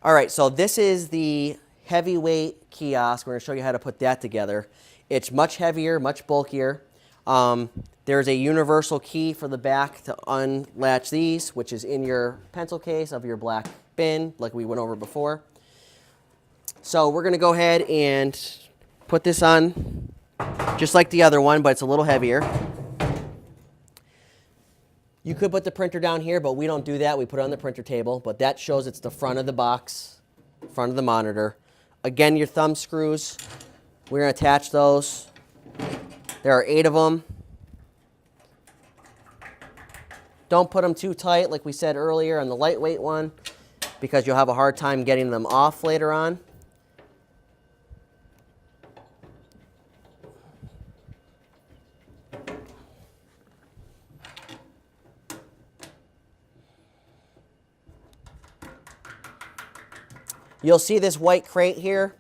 All right, so this is the heavyweight kiosk. We're going to show you how to put that together. It's much heavier, much bulkier. There's a universal key for the back to unlatch these, which is in your pencil case of your black bin, like we went over before. So we're going to go ahead and put this on just like the other one, but it's a little heavier. You could put the printer down here, but we don't do that. We put it on the printer table, but that shows it's the front of the box, front of the monitor. Again, your thumb screws, we're going to attach those. There are 8 of them. Don't put them too tight, like we said earlier on the lightweight one, because you'll have a hard time getting them off later on. You'll see this white crate here.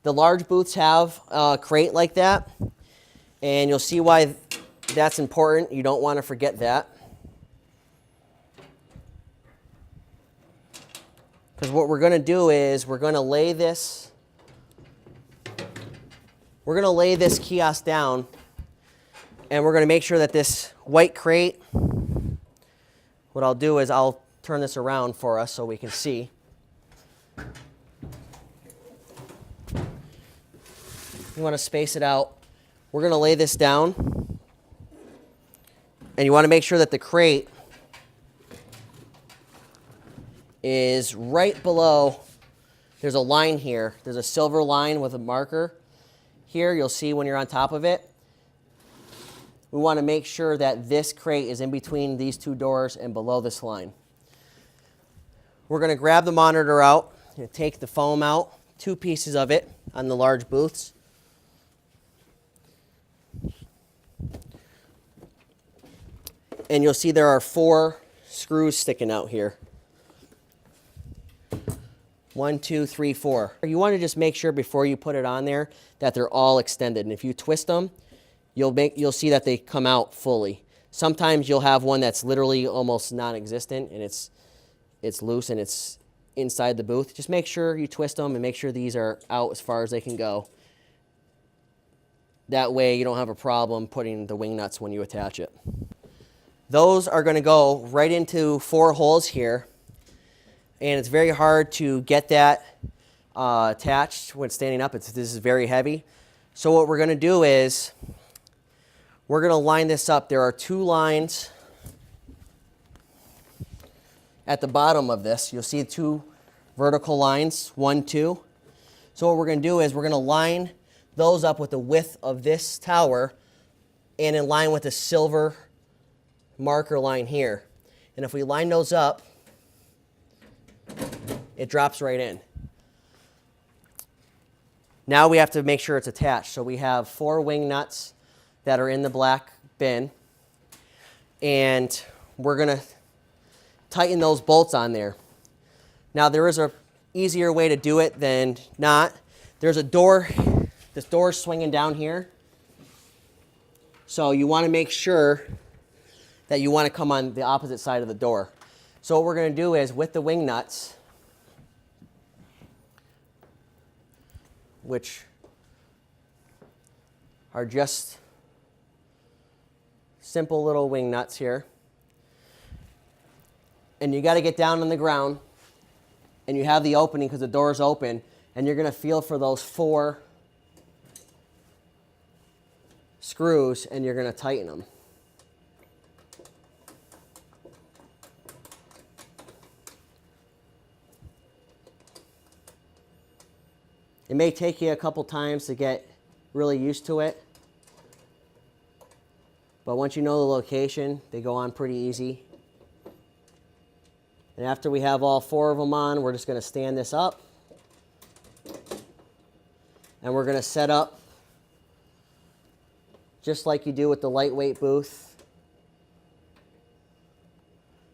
The large booths have a crate like that, and you'll see why that's important. You don't want to forget that. Because what we're going to do is we're going to lay this kiosk down, and we're going to make sure that this white crate, what I'll do is I'll turn this around for us so we can see. You want to space it out. We're going to lay this down, and you want to make sure that the crate is right below. There's a line here. There's a silver line with a marker here. You'll see when you're on top of it. We want to make sure that this crate is in between these 2 doors and below this line. We're going to grab the monitor out and take the foam out, 2 pieces of it on the large booths. And you'll see there are 4 screws sticking out here. 1, 2, 3, 4. You want to just make sure before you put it on there that they're all extended. And if you twist them, you'll see that they come out fully. Sometimes you'll have one that's literally almost non-existent and it's loose and it's inside the booth. Just make sure you twist them and make sure these are out as far as they can go. That way you don't have a problem putting the wing nuts when you attach it. Those are going to go right into 4 holes here, and it's very hard to get that attached when standing up. This is very heavy. So what we're going to do is we're going to line this up. There are 2 lines at the bottom of this. You'll see 2 vertical lines, 1, 2. So what we're going to do is we're going to line those up with the width of this tower and in line with the silver marker line here. And if we line those up, it drops right in. Now we have to make sure it's attached. So we have 4 wing nuts that are in the black bin, and we're going to tighten those bolts on there. Now there is an easier way to do it than not. There's a door. This door is swinging down here. So you want to make sure that you want to come on the opposite side of the door. So what we're going to do is with the wing nuts, which are just simple little wing nuts here, and you got to get down on the ground, and you have the opening because the door is open, and you're going to feel for those 4 screws, and you're going to tighten them. It may take you a couple times to get really used to it, but once you know the location, they go on pretty easy. And after we have all 4 of them on, we're just going to stand this up, and we're going to set up just like you do with the lightweight booth.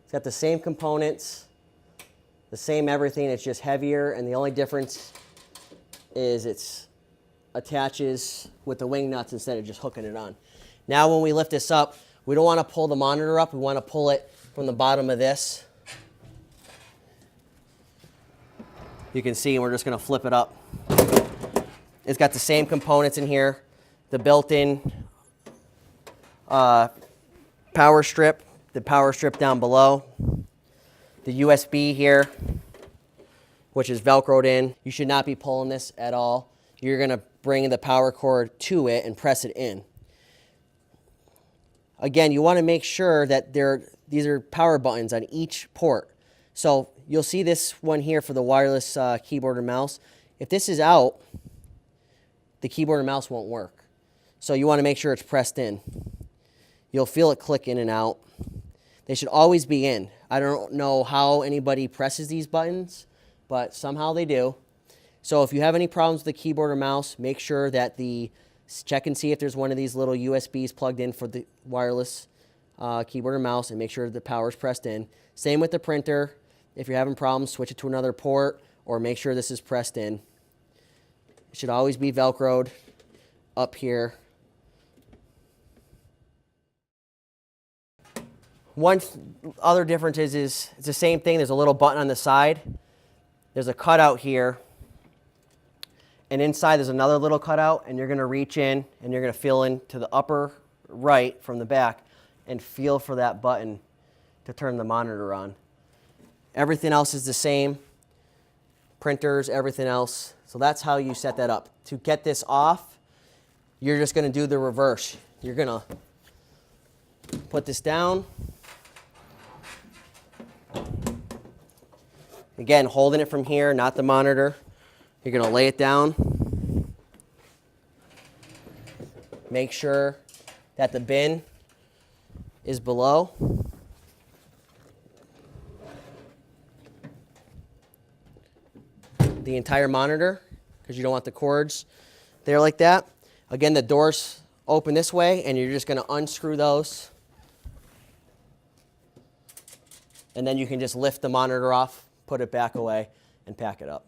It's got the same components, the same everything, it's just heavier, and the only difference is it attaches with the wing nuts instead of just hooking it on. Now when we lift this up, we don't want to pull the monitor up, we want to pull it from the bottom of this You can see we're just going to flip it up. It's got the same components in here. The built-in power strip, the power strip down below, the USB here, which is Velcroed in. You should not be pulling this at all. You're going to bring the power cord to it and press it in. Again, you want to make sure that these are power buttons on each port. So you'll see this one here for the wireless keyboard and mouse. If this is out, the keyboard and mouse won't work. So you want to make sure it's pressed in. You'll feel it click in and out. They should always be in. I don't know how anybody presses these buttons, but somehow they do. So if you have any problems with the keyboard or mouse, make sure that check and see if there's one of these little USBs plugged in for the wireless keyboard or mouse, and make sure the power's pressed in. Same with the printer. If you're having problems, switch it to another port or make sure this is pressed in. It should always be Velcroed up here. One other difference is it's the same thing. There's a little button on the side. There's a cutout here. And inside there's another little cutout, and you're going to reach in and you're going to feel into the upper right from the back and feel for that button to turn the monitor on. Everything else is the same. Printers, everything else. So that's how you set that up. To get this off, you're just going to do the reverse. You're going to put this down. Again, holding it from here, not the monitor. You're going to lay it down. Make sure that the bin is below. The entire monitor, because you don't want the cords there like that. Again, the doors open this way, and you're just going to unscrew those. And then you can just lift the monitor off, put it back away, and pack it up.